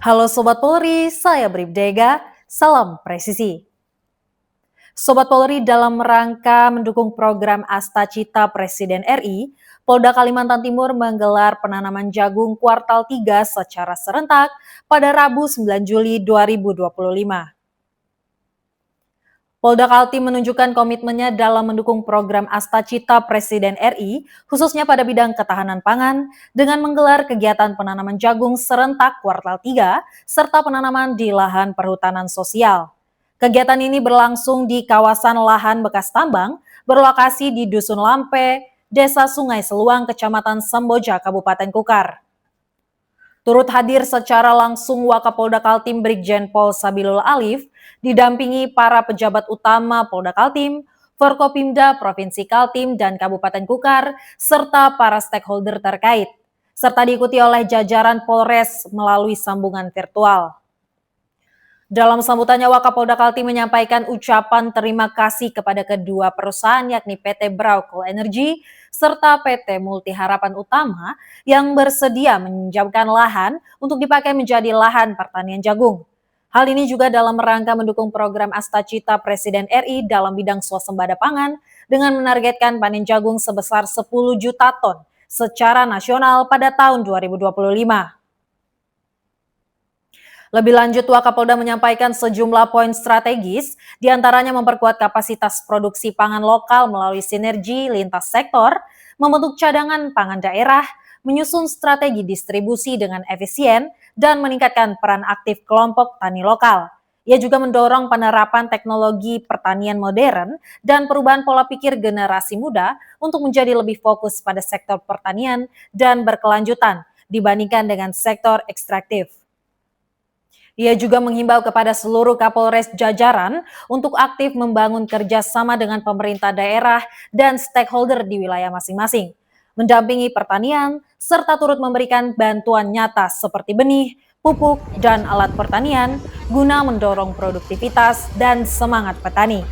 Halo Sobat Polri, saya Bribdega, salam presisi. Sobat Polri, dalam rangka mendukung program Asta Cita Presiden RI, Polda Kalimantan Timur menggelar penanaman jagung kuartal 3 secara serentak pada Rabu 9 Juli 2025. Polda Kaltim menunjukkan komitmennya dalam mendukung program Asta Cita Presiden RI, khususnya pada bidang ketahanan pangan, dengan menggelar kegiatan penanaman jagung serentak kuartal 3, serta penanaman di lahan perhutanan sosial. Kegiatan ini berlangsung di kawasan lahan bekas tambang, berlokasi di Dusun Lampe, Desa Sungai Seluang, Kecamatan Semboja, Kabupaten Kukar. Turut hadir secara langsung Wakapolda Kaltim Brigjen Pol Sabilul Alif, didampingi para pejabat utama Polda Kaltim, Forkopimda Provinsi Kaltim dan Kabupaten Kukar, serta para stakeholder terkait, serta diikuti oleh jajaran Polres melalui sambungan virtual. Dalam sambutannya, Wakapolda Kaltim menyampaikan ucapan terima kasih kepada kedua perusahaan yakni PT Brau Coal Energy serta PT Multi Harapan Utama yang bersedia meminjamkan lahan untuk dipakai menjadi lahan pertanian jagung. Hal ini juga dalam rangka mendukung program Asta Cita Presiden RI dalam bidang swasembada pangan dengan menargetkan panen jagung sebesar 10 juta ton secara nasional pada tahun 2025. Lebih lanjut, Wakapolda menyampaikan sejumlah poin strategis, diantaranya memperkuat kapasitas produksi pangan lokal melalui sinergi lintas sektor, membentuk cadangan pangan daerah, menyusun strategi distribusi dengan efisien, dan meningkatkan peran aktif kelompok tani lokal. Ia juga mendorong penerapan teknologi pertanian modern dan perubahan pola pikir generasi muda untuk menjadi lebih fokus pada sektor pertanian dan berkelanjutan dibandingkan dengan sektor ekstraktif. Ia juga menghimbau kepada seluruh Kapolres jajaran untuk aktif membangun kerjasama dengan pemerintah daerah dan stakeholder di wilayah masing-masing, mendampingi pertanian, serta turut memberikan bantuan nyata seperti benih, pupuk, dan alat pertanian guna mendorong produktivitas dan semangat petani.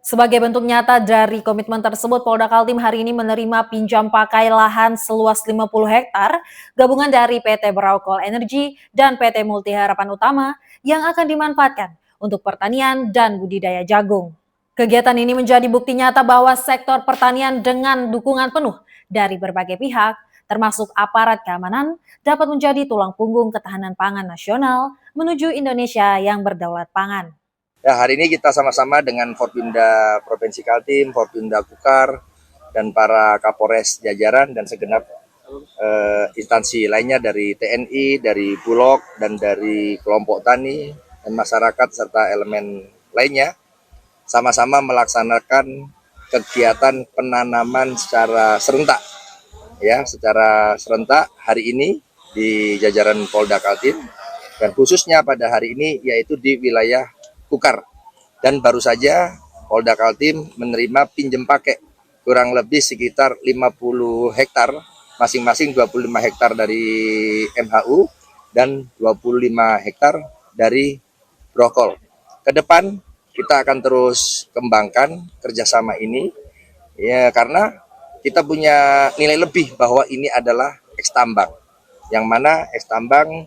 Sebagai bentuk nyata dari komitmen tersebut, Polda Kaltim hari ini menerima pinjam pakai lahan seluas 50 hektar gabungan dari PT Brau Coal Energy dan PT Multi Harapan Utama yang akan dimanfaatkan untuk pertanian dan budidaya jagung. Kegiatan ini menjadi bukti nyata bahwa sektor pertanian dengan dukungan penuh dari berbagai pihak, termasuk aparat keamanan, dapat menjadi tulang punggung ketahanan pangan nasional menuju Indonesia yang berdaulat pangan. Ya, hari ini kita sama-sama dengan Forpimda Provinsi Kaltim, Forpimda Kukar, dan para Kapolres jajaran dan segenap instansi lainnya dari TNI, dari Bulog, dan dari kelompok tani dan masyarakat serta elemen lainnya sama-sama melaksanakan kegiatan penanaman secara serentak. Ya, secara serentak hari ini di jajaran Polda Kaltim dan khususnya pada hari ini yaitu di wilayah Kukar. Dan baru saja Polda Kaltim menerima pinjem pakai kurang lebih sekitar 50 hektar, masing-masing 25 hektar dari MHU dan 25 hektar dari Brokol. Ke depan kita akan terus kembangkan kerjasama ini, ya karena kita punya nilai lebih bahwa ini adalah ekstambang, yang mana ekstambang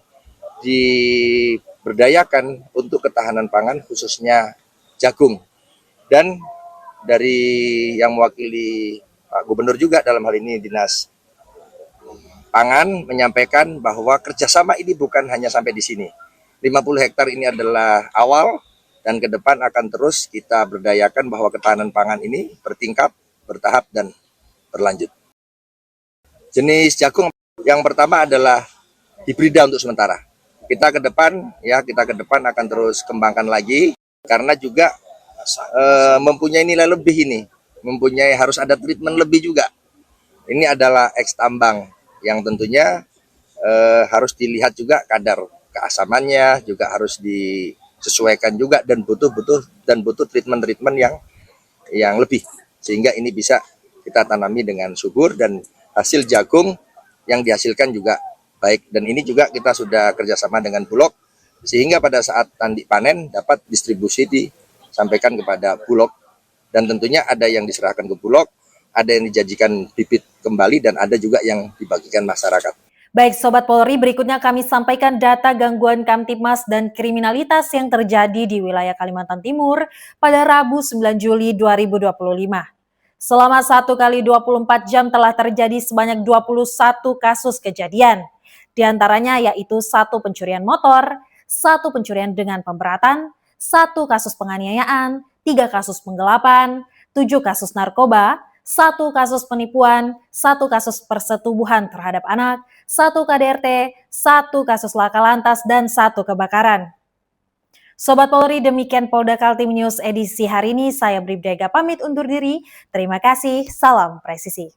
diberdayakan untuk ketahanan pangan khususnya jagung. Dan dari yang mewakili Pak Gubernur juga dalam hal ini Dinas Pangan menyampaikan bahwa kerjasama ini bukan hanya sampai di sini. 50 hektar ini adalah awal dan ke depan akan terus kita berdayakan bahwa ketahanan pangan ini bertingkat, bertahap dan berlanjut. Jenis jagung yang pertama adalah hibrida untuk sementara. Kita ke depan akan terus kembangkan lagi karena juga mempunyai nilai lebih ini, harus ada treatment lebih juga. Ini adalah ekstambang yang tentunya harus dilihat juga kadar keasamannya juga harus disesuaikan juga dan butuh treatment yang lebih sehingga ini bisa kita tanami dengan subur dan hasil jagung yang dihasilkan juga baik, dan ini juga kita sudah kerjasama dengan Bulog sehingga pada saat tandi panen dapat distribusi disampaikan kepada Bulog, dan tentunya ada yang diserahkan ke Bulog, ada yang dijanjikan bibit kembali dan ada juga yang dibagikan masyarakat. Baik Sobat Polri, berikutnya kami sampaikan data gangguan Kamtibmas dan kriminalitas yang terjadi di wilayah Kalimantan Timur pada Rabu 9 Juli 2025. Selama 1 kali 24 jam telah terjadi sebanyak 21 kasus kejadian. Di antaranya yaitu 1 pencurian motor, 1 pencurian dengan pemberatan, 1 kasus penganiayaan, 3 kasus penggelapan, 7 kasus narkoba, 1 kasus penipuan, 1 kasus persetubuhan terhadap anak, 1 KDRT, 1 kasus laka lantas, dan 1 kebakaran. Sobat Polri, demikian Polda Kaltim News edisi hari ini. Saya Bribda Ega pamit undur diri. Terima kasih, salam presisi.